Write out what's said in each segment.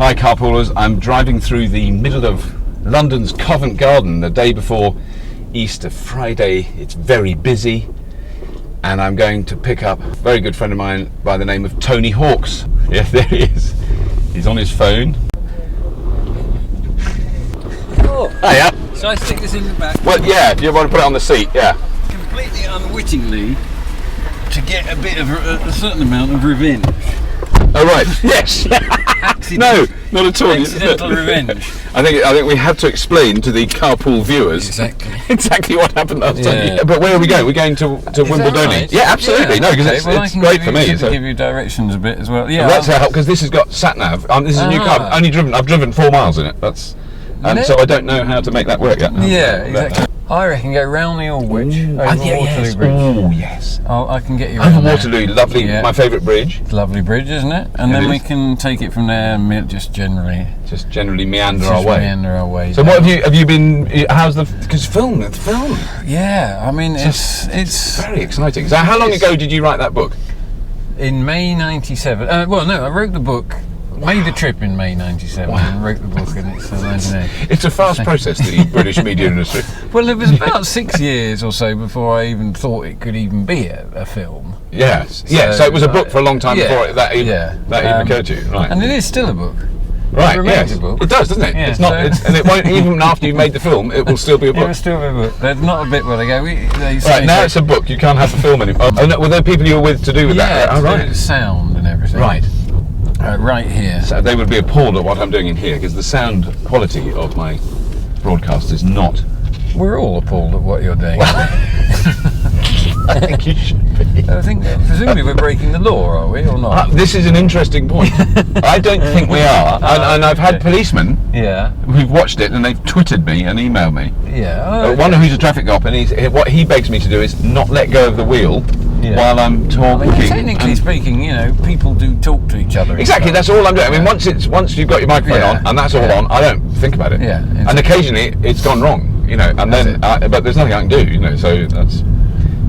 Hi Carpoolers, I'm driving through the middle of London's Covent Garden the day before Easter Friday. It's very busy and I'm going to pick up a very good friend of mine by the name of Tony Hawks. Yeah, there he is. He's on his phone. Oh, Hiya. shall I stick this in the back? Well, yeah, if you want to put it on the seat, yeah. Completely unwittingly, to get a bit of a certain amount of revenge. Oh right, yes. No, not at all. Accidental revenge. I think we have to explain to the Carpool viewers exactly what happened last time. Yeah, but where are we going? We're going to Wimbledon. Right? Yeah, absolutely. Yeah. No, because it's great for me. So give you directions a bit as well. Yeah, well, that's how, because this has got sat nav. This is a new car. I've driven 4 miles in it. So I don't know how to make that work yet. Yeah, exactly. I reckon go round the Aldwych over Waterloo Bridge. Oh yes. I can get you around over Waterloo, lovely. Yeah. My favourite bridge. Lovely bridge, isn't it? And then we can take it from there and just generally meander our way. So down. what have you been? How's the film? Yeah, I mean it's very exciting. So how long ago did you write that book? In May '97. Well, no, I wrote the book. Made the trip in May '97 and wrote the book, and it's 98. It's a fast process, the British media industry. Well, it was about 6 years or so before I even thought it could even be a film. Yes, so it was a book for a long time before that even occurred to you, right? And it is still a book. Right, yes. A book. It does, doesn't it? Yeah, it's not, and it won't, even after you've made the film, it will still be a book. It will still be a book. There's not a bit where they go, right, now it's a book, you can't have the film anymore. Oh, no, were there people you were with to do with that? Yeah, right. Sound and everything. Right. Right here. So they would be appalled at what I'm doing in here, because the sound quality of my broadcast is not. We're all appalled at what you're doing. I think you should be. I think presumably we're breaking the law, are we, or not? This is an interesting point. I don't think we are, and I've had policemen who've watched it and they've twittered me and emailed me. Yeah. One who's a traffic cop, and what he begs me to do is not let go of the wheel while I'm talking. I mean, technically speaking, people do talk to each other. Exactly, that's all I'm doing. I mean, once you've got your microphone on and that's all on, I don't think about it. Yeah. Exactly. And occasionally it's gone wrong, and then but there's nothing I can do, so that's.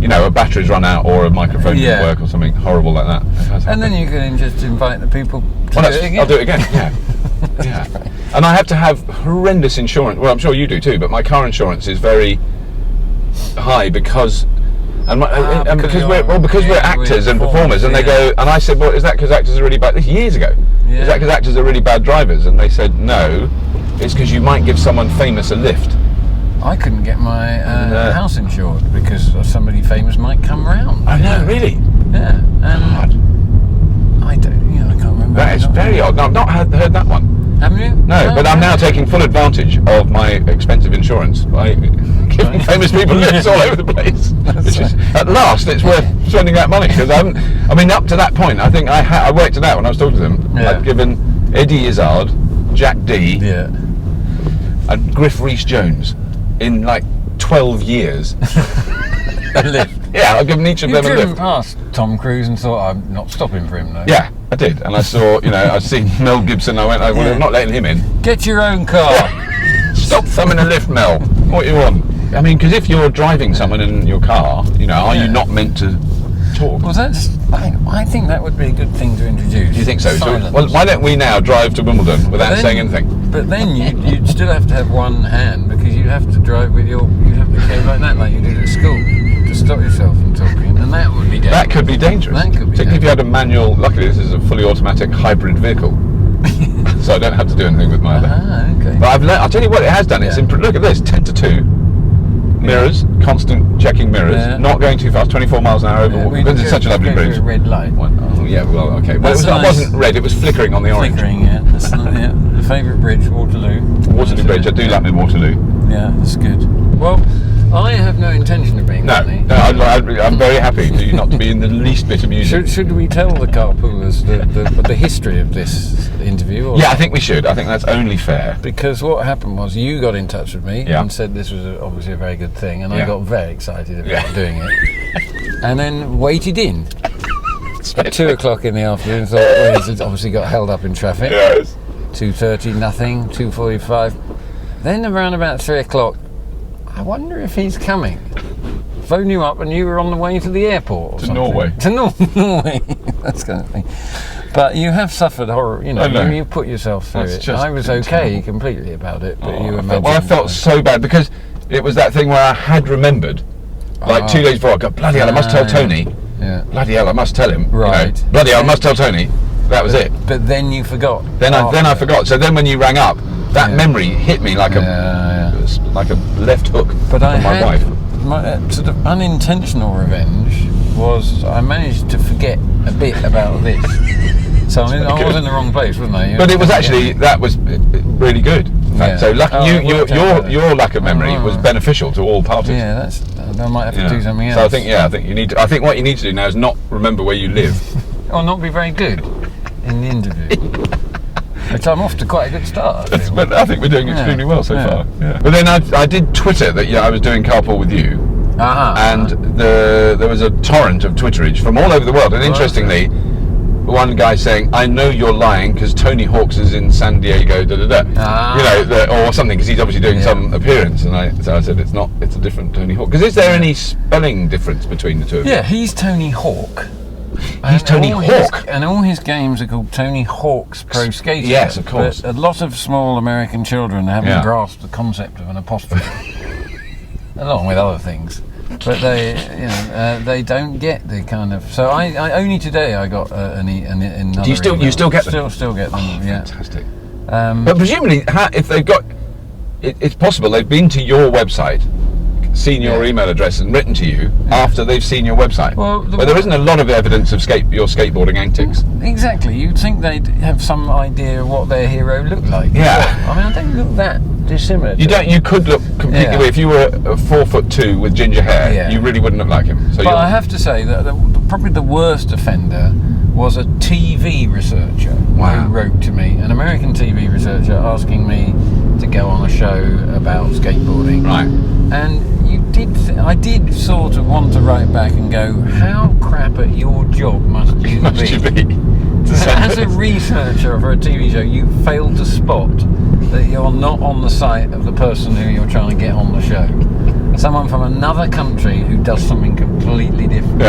A battery's run out or a microphone doesn't work or something horrible like that. And then you can just invite the people to do it again. I'll do it again, yeah. Right. And I have to have horrendous insurance. Well, I'm sure you do too, but my car insurance is very high because we're actors and performers, and they go, and I said, well, is that because actors are really bad? This years ago. Yeah. Is that because actors are really bad drivers? And they said, no, it's because you might give someone famous a lift. I couldn't get my house insured because somebody famous might come round. Oh no, really? Yeah. And I don't, I can't remember. That is very odd. No, I've not heard that one. Haven't you? No, but I'm now taking full advantage of my expensive insurance by giving famous people lifts all over the place. At last, it's worth spending that money because up to that point, I think I worked it out when I was talking to them. Yeah. I'd given Eddie Izzard, Jack D, and Griff Rhys-Jones in like 12 years. A lift. Yeah, I've given each of them a lift. You've driven past Tom Cruise and thought, I'm not stopping for him, though. Yeah, I did. And I saw, I've seen Mel Gibson. I went, well, I'm not letting him in. Get your own car. Yeah. Stop thumbing a lift, Mel. What do you want? I mean, because if you're driving someone in your car, are you not meant to talk? Well, I think that would be a good thing to introduce. Do you think so? Silence. Well, why don't we now drive to Wimbledon without saying anything? But then you'd still have to have one hand because you'd have to drive with you have to go like that, like you did at school, to stop yourself from talking, and that would be dangerous. That could be dangerous. Particularly if you had a manual. Luckily, this is a fully automatic hybrid vehicle, so I don't have to do anything with my other hand. Okay. But I'll tell you what it has done. It's look at this, 10 to 2. Mirrors, constant checking mirrors, not going too fast, 24 miles an hour over. Because it's such a lovely bridge. A red light. Oh yeah, well, okay. Well, it wasn't red; it was flickering on the orange. Flickering, yeah. That's the favourite bridge, Waterloo. Waterloo Bridge. I do like my Waterloo. Yeah, that's good. Well, I have no intention of being funny. No, I'm very happy to not to be in the least bit amusing. Should we tell the carpoolers the history of this interview? Or I think we should. I think that's only fair. Because what happened was you got in touch with me and said this was obviously a very good thing, and I got very excited about doing it, and then waited in. At 2 o'clock in the afternoon, thought, well, he's obviously got held up in traffic. Yes. 2:30, nothing. 2:45. Then around about 3 o'clock, I wonder if he's coming. Phone you up and you were on the way to the airport or something. Norway. To Norway. That's kind of thing. But you have suffered horror, you know. I know. You put yourself through That's it. I was okay terrible. completely about it, but you I imagine. felt so bad because it was that thing where I had remembered, like 2 days before, I go, bloody hell, I must tell Tony. Yeah. Bloody hell, I must tell him. Right. You know, bloody hell, I must tell Tony. That was it. But then you forgot. Then I forgot. So then when you rang up, that memory hit me like a left hook but from my wife. My sort of unintentional revenge was I managed to forget a bit about this. So I was in the wrong place, wasn't I? But it was actually, that was really good. In fact. So your lack of memory was beneficial to all parties. Yeah, I might have to do something else. So I think you need to. I think what you need to do now is not remember where you live, or not be very good in the interview. Which I'm off to quite a good start. But I think we're doing extremely well so far. Yeah. But then I did Twitter that I was doing Carpool with you, and there was a torrent of Twitterage from all over the world. And interestingly, one guy saying, "I know you're lying because Tony Hawk's is in San Diego, you know, or something, because he's obviously doing some appearance." And so I said, "It's not. It's a different Tony Hawk." Because is there any spelling difference between the two of you? Yeah, he's Tony Hawk. He's Tony Hawk. And all his games are called Tony Hawk's Pro Skater. Yes, of course. But a lot of small American children haven't grasped the concept of an apostrophe, along with other things. But they don't get the kind of. So I only today I got another. Do you still get them? Still get them. Yeah. Fantastic. But presumably, if they've got, it's possible they've been to your website, seen your email address and written to you after they've seen your website. Well, there isn't a lot of evidence of your skateboarding antics. Exactly. You'd think they'd have some idea of what their hero looked like. Yeah. I mean, I don't look that dissimilar. You could look completely weird. If you were 4'2" with ginger hair, you really wouldn't look like him. So but I have to say that probably the worst offender was a TV researcher who wrote to me, an American TV researcher, asking me to go on a show about skateboarding. Right. And I did sort of want to write back and go, how crap at your job must you be? As a researcher for a TV show, you failed to spot that you're not on the site of the person who you're trying to get on the show. Someone from another country who does something completely different.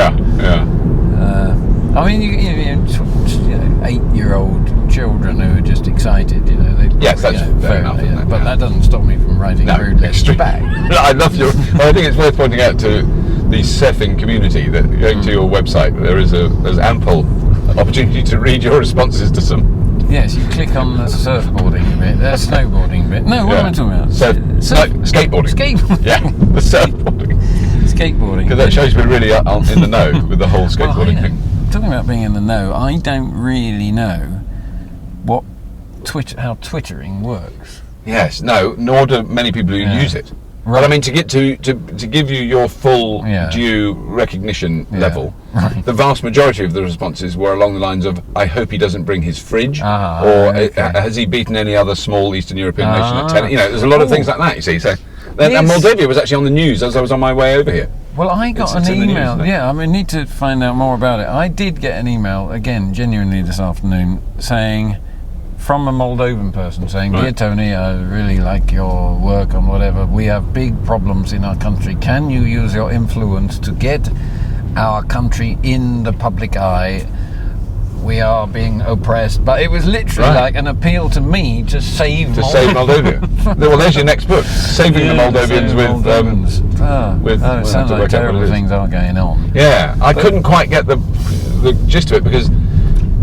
I mean, you 8-year-old children who are just excited, you know. Yes, that's fair enough. Yeah. But that doesn't stop me from writing rude letters back. I love your. I think it's worth pointing out to the surfing community that going to your website, there's ample opportunity to read your responses to some. Yes, you click on the surfboarding bit, snowboarding bit. No, what am I talking about? Skateboarding. Skateboarding. Yeah, the surfboarding. Skateboarding. Because that shows we're really in the know with the whole skateboarding thing. Talking about being in the know, I don't really know how Twittering works. Yes, no, nor do many people who use it. Right. But I mean, to give you your full due recognition level, the vast majority of the responses were along the lines of, "I hope he doesn't bring his fridge," or "Has he beaten any other small Eastern European nation at tennis?" You know, there's a lot of things like that. You see, so and Moldavia was actually on the news as I was on my way over here. Well, I got an email. I mean, need to find out more about it. I did get an email again, genuinely this afternoon, saying. From a Moldovan person saying, "Dear Tony, I really like your work on whatever. We have big problems in our country. Can you use your influence to get our country in the public eye? We are being oppressed." But it was literally like an appeal to me to save Moldavia. Well, there's your next book, Saving the Moldavians with it sounds like terrible things are going on. Yeah, I couldn't quite get the gist of it because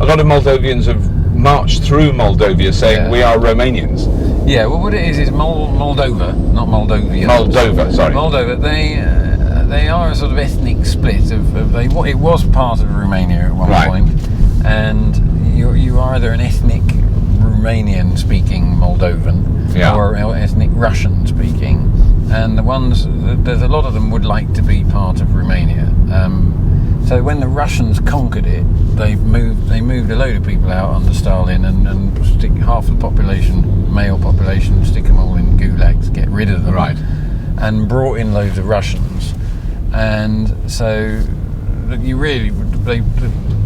a lot of Moldavians have marched through Moldavia saying we are Romanians. Yeah, well, what it is Moldova, not Moldavia. Moldova, sorry. Moldova. They are a sort of ethnic split it was part of Romania at one point, and you are either an ethnic Romanian-speaking Moldovan or ethnic Russian-speaking, and there's a lot of them would like to be part of Romania. So when the Russians conquered it, they moved a load of people out under Stalin and stick half the population, male population, stick them all in gulags, get rid of them, and brought in loads of Russians. And so the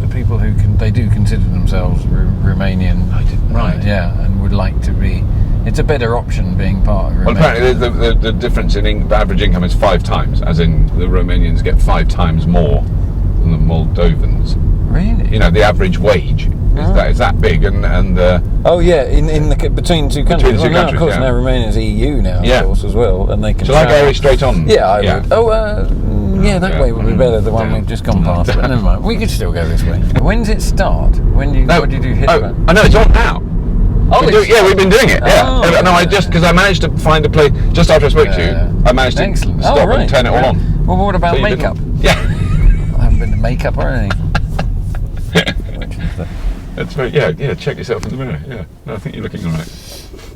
people they do consider themselves Romanian, and would like to be. It's a better option being part of Romania. Well, apparently the difference in average income is 5 times, as in the Romanians get 5 times more than the Moldovans. Really? You know, the average wage It's that big, and oh yeah, in the between two countries. Between two countries, of course, now Romania's EU now, of course, as well, and they can. Shall I go straight on? Yeah, I would. Oh, that way would be better. The one we've just gone past. But never mind. We could still go this way. When does it start? What do you do? Hit I know it's on now. Oh, we've been doing it. Oh, yeah. No, because I managed to find a place just after I spoke to you. I managed to stop and turn it all on. Well, what about makeup? Yeah. I haven't been to makeup or anything. That's very, check yourself in the mirror. Yeah, no, I think you're looking all right.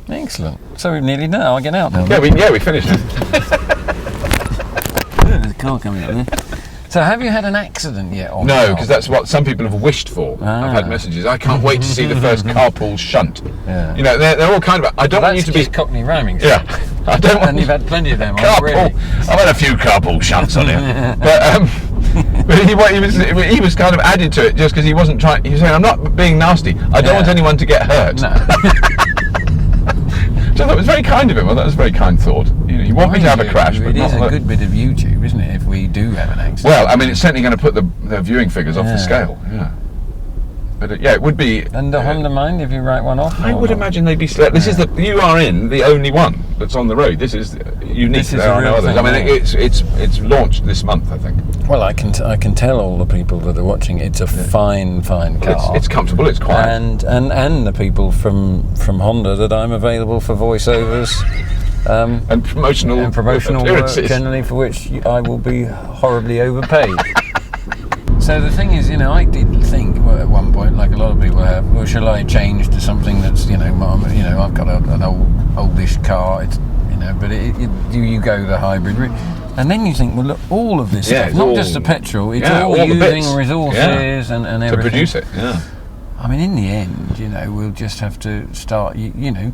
Excellent. So we're nearly done. I'll get out now. We finished it. There's a car coming up there. So have you had an accident yet? No, because that's what some people have wished for. I've had messages. I can't wait to see the first Carpool shunt. Yeah. You know, they're all kind of. I don't want you to be Cockney rhyming. Yeah. I don't want. And you've had plenty of them Carpool. already. I've had a few Carpool shunts on him, but he was kind of added to it just because he wasn't trying. He was saying, "I'm not being nasty. I don't want anyone to get hurt." No. So that was very kind of him. Well, that was a very kind thought. You want me to have a crash, but it is a good bit of YouTube, isn't it? If we do have an accident. Well, I mean, it's certainly going to put the viewing figures off the scale. Yeah. But it would be. And the Honda mind if you write one off? I would imagine they'd be. This is you are in the only one that's on the road. This is unique. This is there are no others. thing, I mean, it's launched this month, I think. Well, I can tell all the people that are watching. It's a fine car. It's comfortable. It's quiet. And the people from Honda that I'm available for voiceovers. And promotional work generally, for which I will be horribly overpaid. So the thing is, I did think at one point, like a lot of people have, well, shall I change to something that's, I've got an oldish car, it's, but you go the hybrid route, and then you think, well, look, all of this stuff, not just the petrol, it's all using resources and everything to produce it. Yeah. I mean, in the end, we'll just have to start,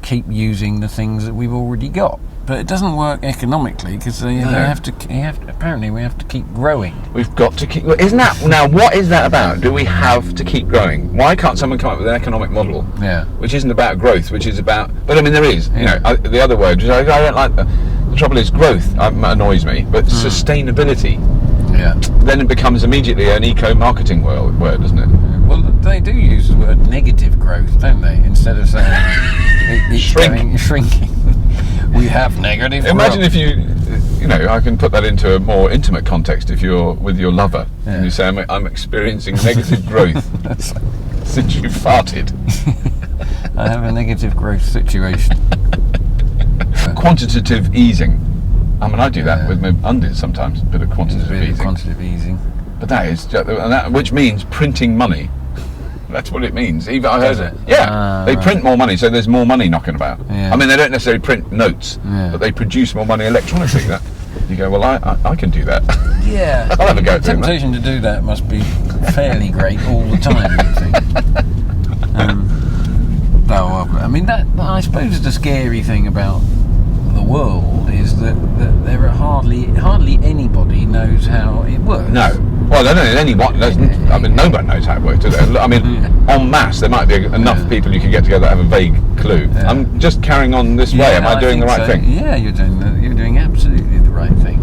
keep using the things that we've already got. But it doesn't work economically because apparently we have to keep growing. We've got to keep. Isn't that now? What is that about? Do we have to keep growing? Why can't someone come up with an economic model? Yeah. Which isn't about growth, which is about. But I mean, there is. Yeah. The other word. I don't like the trouble is growth annoys me, but sustainability. Yeah. Then it becomes immediately an eco-marketing word, doesn't it? Well, they do use the word negative growth, don't they? Instead of saying it's shrinking. We have negative growth. Imagine if I can put that into a more intimate context. If you're with your lover and you say, I'm experiencing negative growth since you farted. I have a negative growth situation. Quantitative easing. I mean, I do that with my undies sometimes, a bit of quantitative easing. But that is, which means printing money. That's what it means. Even I heard it. Yeah, they print more money, so there's more money knocking about. Yeah. I mean, they don't necessarily print notes, but they produce more money electronically. That you go, well, I can do that. Yeah, I'll have a go at the temptation to do that must be fairly great all the time. I mean, that I suppose the scary thing about the world is that there are hardly anybody knows how it works. No. Well, I don't know anyone. I mean, nobody knows how it works, do they? I mean, en masse, there might be enough people you can get together that have a vague clue. Yeah. I'm just carrying on this way. Am I doing the right thing? Yeah, you're doing absolutely the right thing.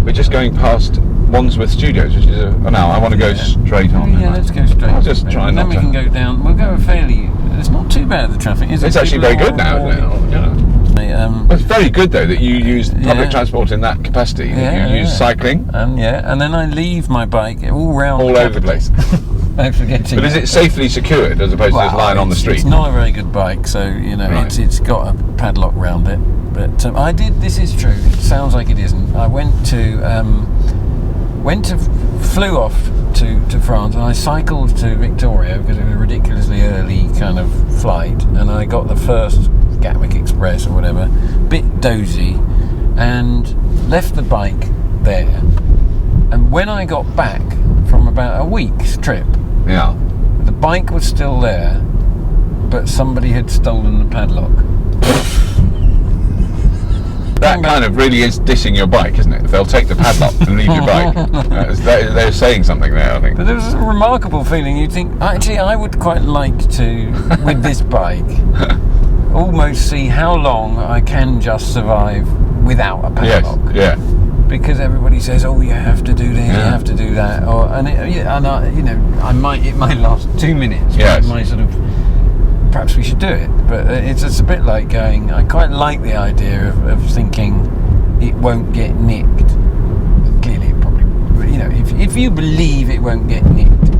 We're just going past Wandsworth Studios, which is an hour. I want to go straight on. Yeah, let's go straight. I'll just try and then we can go down. We'll go it's not too bad, the traffic, is it? It's actually very good now, isn't it? Yeah. It's very good though that you use public transport in that capacity. You use cycling. And then I leave my bike all over the place. I'm forgetting. But is it safely secured as opposed to just lying on the street? It's not a very good bike, so right. it's got a padlock round it. But I did. This is true. It sounds like it isn't. I flew off to France, and I cycled to Victoria because it was a ridiculously early kind of flight, and I got the first Gatwick Express or whatever, bit dozy, and left the bike there. And when I got back from about a week's trip, the bike was still there, but somebody had stolen the padlock. That kind of really is dissing your bike, isn't it? If they'll take the padlock and leave your bike, they're saying something there, I think. But there was a remarkable feeling. You'd think, actually, I would quite like to, with this bike, almost see how long I can just survive without a padlock. Yes, yeah. because everybody says, "Oh, you have to do this, you have to do that," it might last 2 minutes. Yes. My sort of, perhaps we should do it, but it's a bit like going. I quite like the idea of thinking it won't get nicked. Clearly, it probably, if you believe it won't get nicked,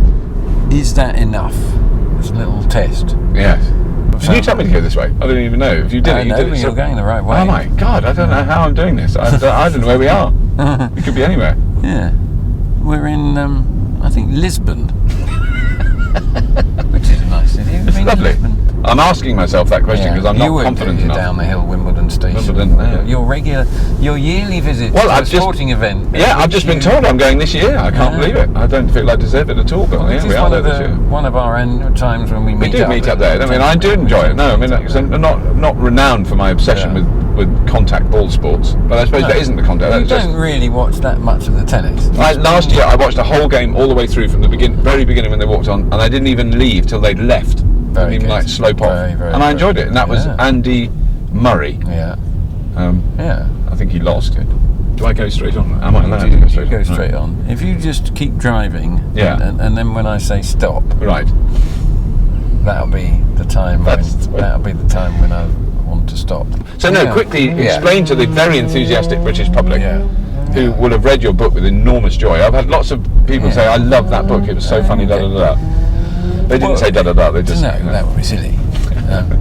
is that enough? It's a little test. Yes. Did you tell me to go this way? I don't even know. If you did it, you did it. You're going the right way. Oh my God, I don't know how I'm doing this. I don't know where we are. We could be anywhere. Yeah. We're in, I think, Lisbon. Which is a nice city. It's lovely. Lisbon? I'm asking myself that question because I'm not confident enough. Down the hill, Wimbledon Station. Wimbledon, your yearly visit to a sporting event. Yeah, I've just been told I'm going this year. I can't believe it. I don't feel I deserve it at all, but we are there this year. One of our times when we meet up. We do meet up there. I mean, I do enjoy it. No, I mean, I'm not renowned for my obsession with contact ball sports, but I suppose that isn't the contact. You don't really watch that much of the tennis. Last year, I watched a whole game all the way through from the very beginning when they walked on, and I didn't even leave till they'd left. Didn't even like slope off, and I enjoyed it. And that was Andy Murray. Yeah. I think he lost it. Do I go straight on? Am I allowed to go straight on? Go straight on. If you just keep driving, and then when I say stop, right, that'll be the time. That'll be the time when I want to stop. So quickly explain to the very enthusiastic British public who will have read your book with enormous joy. I've had lots of people say, "I love that book. It was so funny." Da da da. They didn't say da da da. They just that would be silly.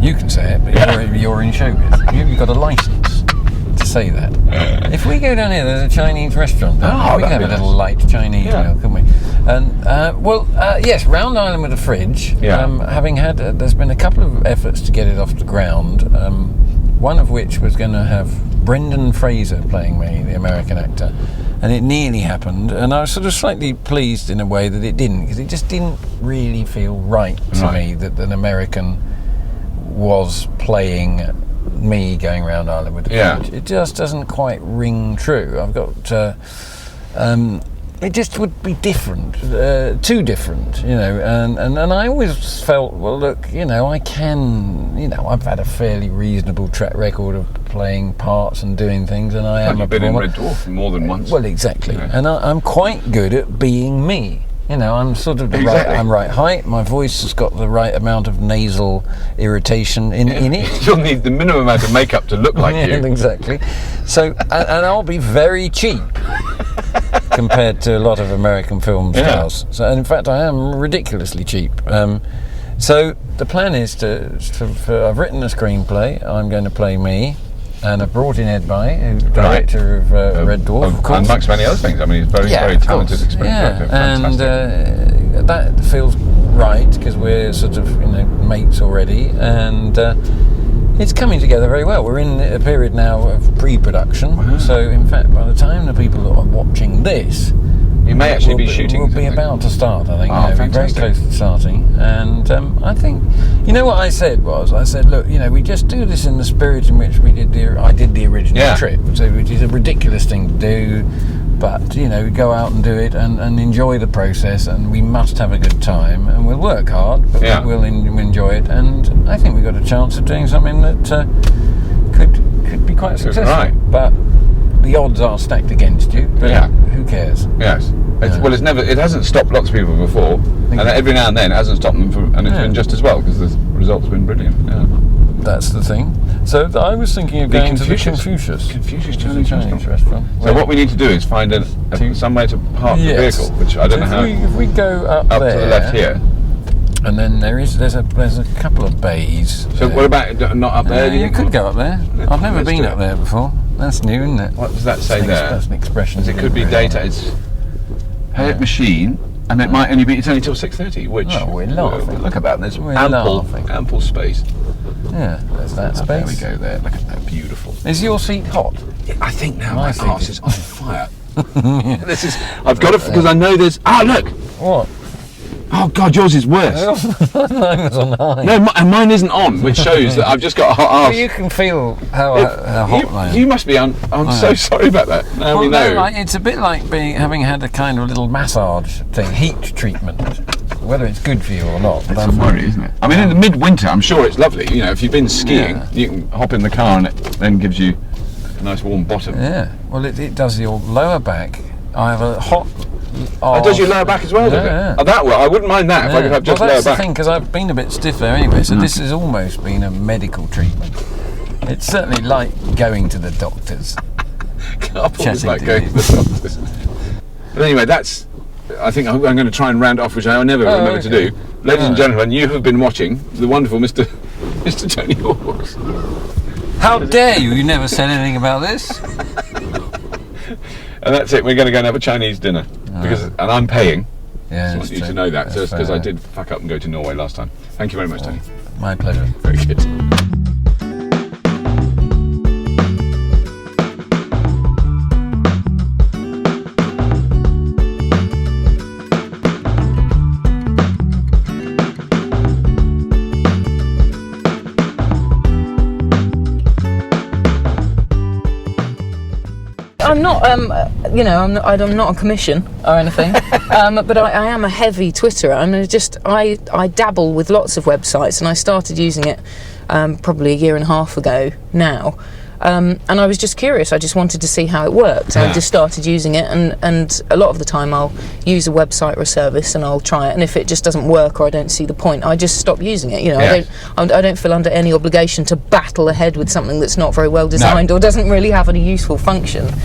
You can say it, but you're in showbiz. You've got a license to say that. If we go down here, there's a Chinese restaurant. We can have a little light Chinese meal, couldn't we? And yes, Round Island with a fridge. Having had, there's been a couple of efforts to get it off the ground. One of which was going to have Brendan Fraser playing me, the American actor. And it nearly happened, and I was sort of slightly pleased in a way that it didn't, because it just didn't really feel right to me that an American was playing me going round Ireland with the fridge. It just doesn't quite ring true. I've got it just would be different, too different, and I always felt, well, look, I can, I've had a fairly reasonable track record of playing parts and doing things, and I am a bit in Red Dwarf more than once. Well, exactly, and I'm quite good at being me. I'm sort of I'm right height. My voice has got the right amount of nasal irritation in it. You'll need the minimum amount of makeup to look like you. Exactly. So, and I'll be very cheap compared to a lot of American film stars. So, and in fact, I am ridiculously cheap. So the plan is I've written a screenplay. I'm going to play me. And I brought in Ed By, who's the director of Red Dwarf, of course. And amongst many other things. I mean, he's very talented, experienced director. And that feels right, because we're sort of, mates already. And it's coming together very well. We're in a period now of pre-production. Wow. So, in fact, by the time the people that are watching this... You may actually be shooting. We'll be about to start, I think. Fantastic. Very close to starting. And I think, what I said was, look, we just do this in the spirit in which I did the original trip, so which is a ridiculous thing to do, but, we go out and do it and enjoy the process, and we must have a good time, and we'll work hard, but we'll enjoy it, and I think we've got a chance of doing something that could be quite successful. Right. But the odds are stacked against you, but who cares? Yes. It hasn't stopped lots of people before, and every now and then it hasn't stopped them, and it's been just as well, because the results have been brilliant. Yeah. That's the thing. So I was thinking of going to the Confucius Chinese restaurant. So what we need to do is find somewhere to park the vehicle, which I don't know how. If we go up there, to the left here, and then there's a couple of bays. So what about not up there? You could go up there. I've never been up there before. That's new, isn't it? What does that say there? That's an expression. It could be data. It's head machine, and it might only be. It's only till 6:30. Which we're laughing. Look at that. There's ample space. Yeah, there's that space. There we go. There. Look at that. Beautiful. Is your seat hot? I think now my arse is on fire. This is. I've got it because I know there's. Look. What? Oh God, yours is worse. Mine was on high. No, and mine isn't on, which shows that I've just got a hot arse. Well, you can feel how hot I am. You must be. I'm so sorry about that. Now we know. It's a bit like having had a kind of little massage thing, heat treatment. Whether it's good for you or not. It's a worry, isn't it? I mean, in the midwinter, I'm sure it's lovely. If you've been skiing, you can hop in the car and it then gives you nice warm bottom. Yeah. Well, it does your lower back. I have a hot. Oh, does your lower back as well? Does it? Yeah. Oh, that well, I wouldn't mind that if I could have just lower back. Well, that's the thing, because I've been a bit stiff there anyway. So this has almost been a medical treatment. It's certainly like going to the doctors. Carpool is like going to the doctors. But anyway, I think I'm going to try and round off, which I never remember to do. Ladies and gentlemen, you have been watching the wonderful Mr. Tony Hawks. How dare you? You never said anything about this. And that's it. We're going to go and have a Chinese dinner and I'm paying. Yeah, I want you to know that, just because I did fuck up and go to Norway last time. Thank you very much, Tony. My pleasure. Very good. I'm not, I'm not on commission or anything, but I am a heavy Twitterer. I dabble with lots of websites, and I started using it probably a year and a half ago now. And I was just curious. I just wanted to see how it worked. Yeah. I just started using it, and a lot of the time I'll use a website or a service and I'll try it, and if it just doesn't work or I don't see the point, I just stop using it. I don't feel under any obligation to battle ahead with something that's not very well designed or doesn't really have any useful function.